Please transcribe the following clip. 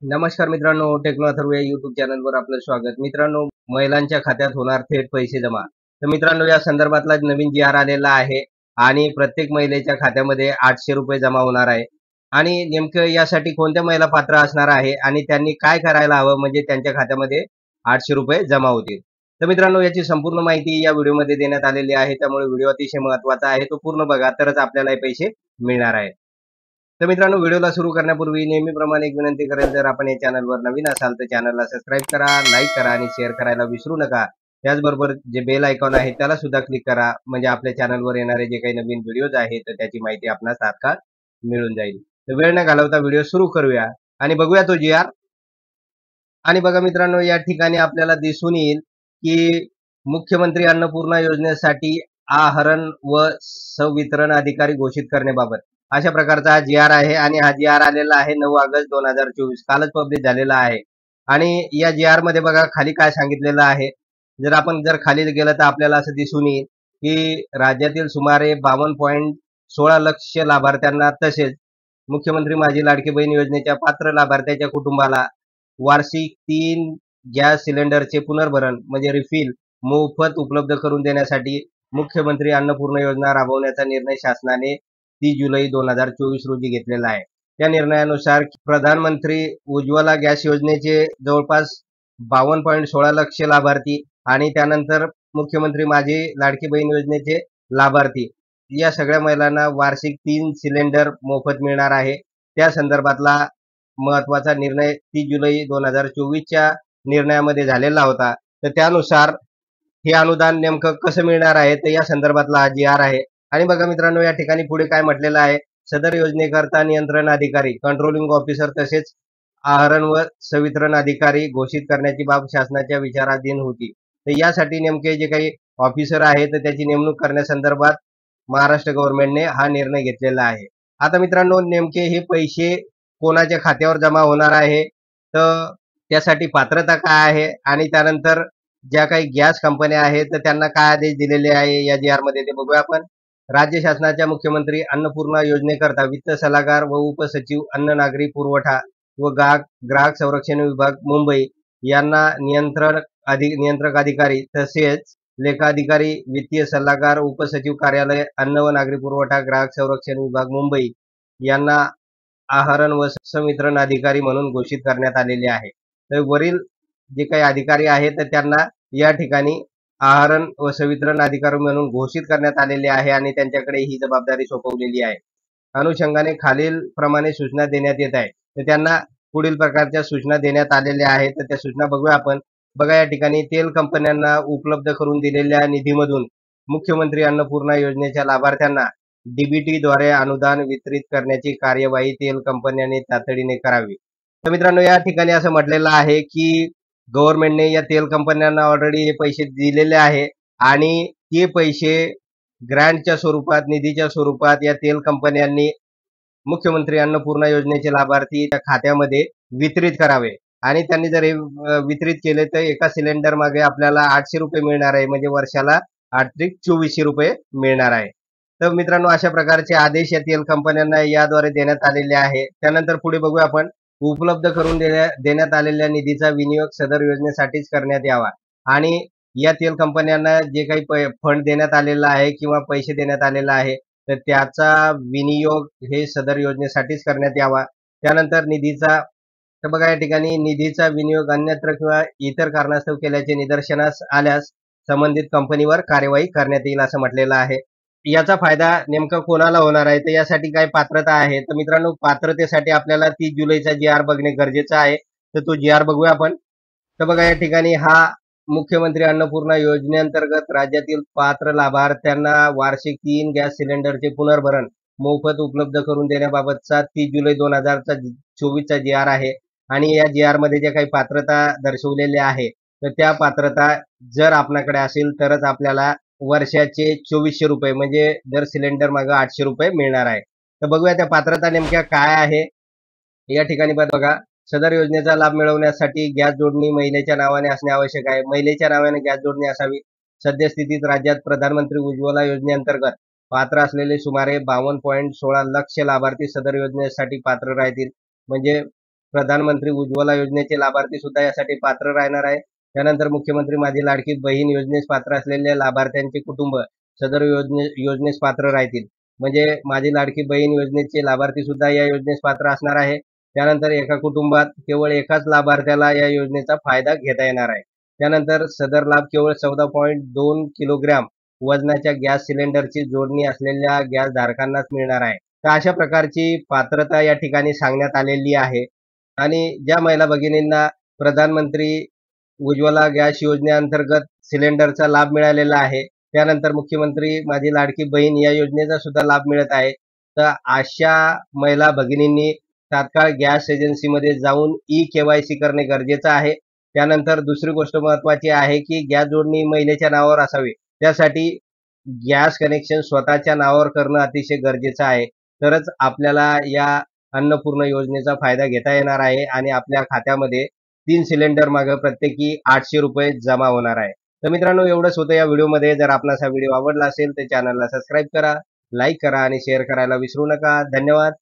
नमस्कार मित्रांनो, टेक्नो अथर्व या युट्यूब चॅनलवर आपलं स्वागत. मित्रांनो, महिलांच्या खात्यात होणार थेट पैसे जमा. तर मित्रांनो, या संदर्भातला नवीन जी-आर आलेला आहे आणि प्रत्येक महिलेच्या खात्यामध्ये ₹800 जमा होणार आहे. आणि नेमकं यासाठी कोणत्या महिला पात्र असणार आहे आणि त्यांनी काय करायला हवं म्हणजे त्यांच्या खात्यामध्ये ₹800 जमा होतील. तर मित्रांनो, याची संपूर्ण माहिती या व्हिडिओमध्ये देण्यात आलेली आहे. त्यामुळे व्हिडिओ अतिशय महत्त्वाचा आहे. तो पूर्ण बघा, तरच आपल्याला हे पैसे मिळणार आहेत. तर मित्रांनो, व्हिडिओला सुरू करण्यापूर्वी नेहमीप्रमाणे एक विनंती करेल, जर आपण या चॅनलवर नवीन असाल तर चॅनलला सबस्क्राईब करा, लाईक करा आणि शेअर करायला विसरू नका. त्याचबरोबर जे बेल आयकॉन आहे त्याला सुद्धा क्लिक करा, म्हणजे आपल्या चॅनलवर येणारे जे काही नवीन व्हिडिओज आहेत तर त्याची माहिती आपणास तात्काळ मिळून जाईल. तर वेळ न घालवता व्हिडिओ सुरू करूया आणि बघूया तो जी-आर. आणि बघा मित्रांनो, या ठिकाणी आपल्याला दिसून येईल की मुख्यमंत्री अन्नपूर्णा योजनेसाठी आहरण व संवितरण अधिकारी घोषित करण्याबाबत अशा प्रकारचा हा जी-आर आहे आणि हा जी-आर आलेला आहे 9 ऑगस्ट 2024, कालच पब्लिश झालेला आहे. आणि या जी-आर मध्ये बघा खाली काय सांगितलेलं आहे. जर खाली गेलं तर आपल्याला असं दिसून येईल की राज्यातील सुमारे 52.16 लक्ष लाभार्थ्यांना तसेच मुख्यमंत्री माझी लाडकी बहीण योजनेच्या पात्र लाभार्थ्याच्या कुटुंबाला वार्षिक 3 गॅस सिलेंडरचे पुनर्भरण म्हणजे रिफिल मोफत उपलब्ध करून देण्यासाठी मुख्यमंत्री अन्नपूर्णा योजना राबवण्याचा निर्णय शासनाने 30 जुलै 2024 रोजी घेतलेला आहे. त्या निर्णयानुसार प्रधानमंत्री उज्ज्वला गॅस योजनेचे जवळपास 52.16 लक्ष लाभार्थी आणि त्यानंतर मुख्यमंत्री माझी लाडकी बहीण योजनेचे लाभार्थी या सगळ्या महिलांना वार्षिक 3 सिलेंडर मोफत मिळणार आहे. त्या संदर्भातला महत्वाचा निर्णय 30 जुलै 2024च्या निर्णयामध्ये झालेला होता. तर त्यानुसार हे अनुदान नेमकं कसं मिळणार आहे तर या संदर्भातला हा जी-आर आहे. आणि बघा मित्रांनो, या ठिकाणी पुढे काय म्हटलेलं आहे. सदर योजनेकरता नियंत्रण अधिकारी, कंट्रोलिंग ऑफिसर तसेच आहरण व संवितरण अधिकारी घोषित करण्याची बाब शासनाच्या विचाराधीन होती. तर यासाठी नेमके जे काही ऑफिसर आहे तर त्याची नेमणूक करण्यासंदर्भात महाराष्ट्र गव्हर्नमेंटने हा निर्णय घेतलेला आहे. आता मित्रांनो, नेमके हे पैसे कोणाच्या खात्यावर जमा होणार आहे, तर त्यासाठी पात्रता काय आहे आणि त्यानंतर ज्या काही गॅस कंपन्या आहेत तर त्यांना काय आदेश दिलेले आहे या जी-आर मध्ये ते बघूया आपण. राज्य शासनाच्या मुख्यमंत्री अन्नपूर्णा योजनेकरता वित्त सल्लागार व उपसचिव अन्न नागरी पुरवठा व ग्राहक संरक्षण विभाग मुंबई यांना नियंत्रक अधिकारी तसेच लेखाधिकारी, वित्तीय सल्लागार, उपसचिव कार्यालय, अन्न व नागरी पुरवठा, ग्राहक संरक्षण विभाग मुंबई यांना आहरण व संवितरण अधिकारी म्हणून घोषित करण्यात आलेले आहे. तर वरील जे काही अधिकारी आहेत तर त्यांना या ठिकाणी आहरण व संवितरण अधिकारी म्हणून घोषित करण्यात आलेले आहे आणि त्यांच्याकडे ही जबाबदारी सोपवलेली आहे. अनुषंगाने खालील प्रमाणे सूचना देण्यात येत आहे. तर त्यांना पुढील प्रकारच्या सूचना देण्यात आलेल्या आहेत. तर त्या सूचना बघूया आपण. बघा, या ठिकाणी तेल कंपन्यांना उपलब्ध करून दिलेल्या निधीमधून मुख्यमंत्री अन्नपूर्णा योजनेच्या लाभार्थ्यांना डीबीटीद्वारे अनुदान वितरित करण्याची कार्यवाही तेल कंपन्यांनी तातडीने करावी. तर मित्रांनो, या ठिकाणी असं म्हटलेलं आहे की गव्हर्नमेंटने या तेल कंपन्यांना ऑलरेडी हे पैसे दिलेले आहे आणि ते पैसे ग्रँटच्या स्वरूपात, निधीच्या स्वरूपात या तेल कंपन्यांनी मुख्यमंत्री अन्नपूर्णा योजनेचे लाभार्थी त्या खात्यामध्ये वितरित करावे. आणि त्यांनी जर हे वितरित केले तर एका सिलेंडर मागे आपल्याला ₹800 मिळणार आहे, म्हणजे वर्षाला 8त्रिक ₹2400 मिळणार आहे. तर मित्रांनो, अशा प्रकारचे आदेश या तेल कंपन्यांना याद्वारे देण्यात आलेले आहे. त्यानंतर पुढे बघूया आपण. उपलब्ध करून देण्यात आलेल्या निधीचा विनियोग सदर योजनेसाठीच करण्यात यावा आणि या तेल कंपन्यांना जे काही फंड देण्यात आलेला आहे किंवा पैसे देण्यात आलेला आहे तर त्याचा विनियोग हे सदर योजनेसाठीच करण्यात यावा. त्यानंतर निधीचा, तर बघा या ठिकाणी निधीचा विनियोग अन्यत्र किंवा इतर कारणास्तव केल्याचे निदर्शनास आल्यास संबंधित कंपनीवर कार्यवाही करण्यात येईल असं म्हटलेलं आहे. याचा फायदा नेमका कोणाला होणार आहे तर यासाठी काय पात्रता आहे. तर मित्रांनो, पात्रतेसाठी आपल्याला 30 जुलैचा जी-आर बघणे गरजेचं आहे. तर तो जी-आर बघूया आपण. तर बघा या ठिकाणी हा मुख्यमंत्री अन्नपूर्णा योजनेअंतर्गत राज्यातील पात्र लाभार्थ्यांना वार्षिक 3 गॅस सिलेंडरचे पुनर्भरण मोफत उपलब्ध करून देण्याबाबतचा 30 जुलै 2024चा जी-आर आहे. आणि या जी-आर मध्ये ज्या काही पात्रता दर्शवलेल्या आहे तर त्या पात्रता जर आपल्याकडे असेल तरच आपल्याला वर्षाचे ₹2400 म्हणजे दर सिलेंडर मागे ₹800 मिळणार आहे. तर बघूया त्या पात्रता नेमक्या काय आहे. या ठिकाणी बघा, सदर योजनेचा लाभ मिळवण्यासाठी गॅस जोडणी महिलेच्या नावाने असणे आवश्यक आहे. महिलेच्या नावाने गॅस जोडणी असावी. सद्यस्थितीत राज्यात प्रधानमंत्री उज्ज्वला योजनेअंतर्गत पात्र असलेले सुमारे 52.16 लक्ष लाभार्थी सदर योजनेसाठी पात्र राहतील. म्हणजे प्रधानमंत्री उज्ज्वला योजनेचे लाभार्थी सुद्धा यासाठी पात्र राहणार आहे. त्यानंतर मुख्यमंत्री माझी लाडकी बहीण योजनेस पात्र असलेल्या लाभार्थ्यांचे कुटुंब सदर योजनेस पात्र राहतील. म्हणजे माझी लाडकी बहीण योजनेचे लाभार्थी सुद्धा या योजनेस पात्र असणार आहे. त्यानंतर एका कुटुंबात केवळ एकाच लाभार्थ्याला या योजनेचा फायदा घेता येणार आहे. त्यानंतर सदर लाभ केवळ 14.2 किलोग्रॅम वजनाच्या गॅस सिलेंडरची जोडणी असलेल्या गॅस धारकांनाच मिळणार आहे. तर अशा प्रकारची पात्रता या ठिकाणी सांगण्यात आलेली आहे. आणि ज्या महिला भगिनींना प्रधानमंत्री उज्ज्वला गॅस योजनेअंतर्गत सिलेंडरचा लाभ मिळालेला आहे, त्यानंतर मुख्यमंत्री माझी लाडकी बहीण या योजनेचा सुद्धा लाभ मिळत आहे. तर अशा महिला भगिनींनी तात्काळ गॅस एजन्सीमध्ये जाऊन ई-केवायसी करणे गरजेचं आहे. त्यानंतर दुसरी गोष्ट महत्त्वाची आहे की गॅस जोडणी महिलेच्या नावावर असावी. त्यासाठी गॅस कनेक्शन स्वतःच्या नावावर करणं अतिशय गरजेचं आहे. तरच आपल्याला या अन्नपूर्णा योजनेचा फायदा घेता येणार आहे आणि आपल्या खात्यामध्ये 3 सिलेंडर मागे प्रत्येकी ₹800 जमा होणार आहे. तर मित्रांनो, एवढंच होतं या व्हिडिओमध्ये. जर आपणास हा व्हिडिओ आवडला असेल तर चॅनलला सबस्क्राईब करा, लाईक करा आणि शेअर करायला विसरू नका. धन्यवाद.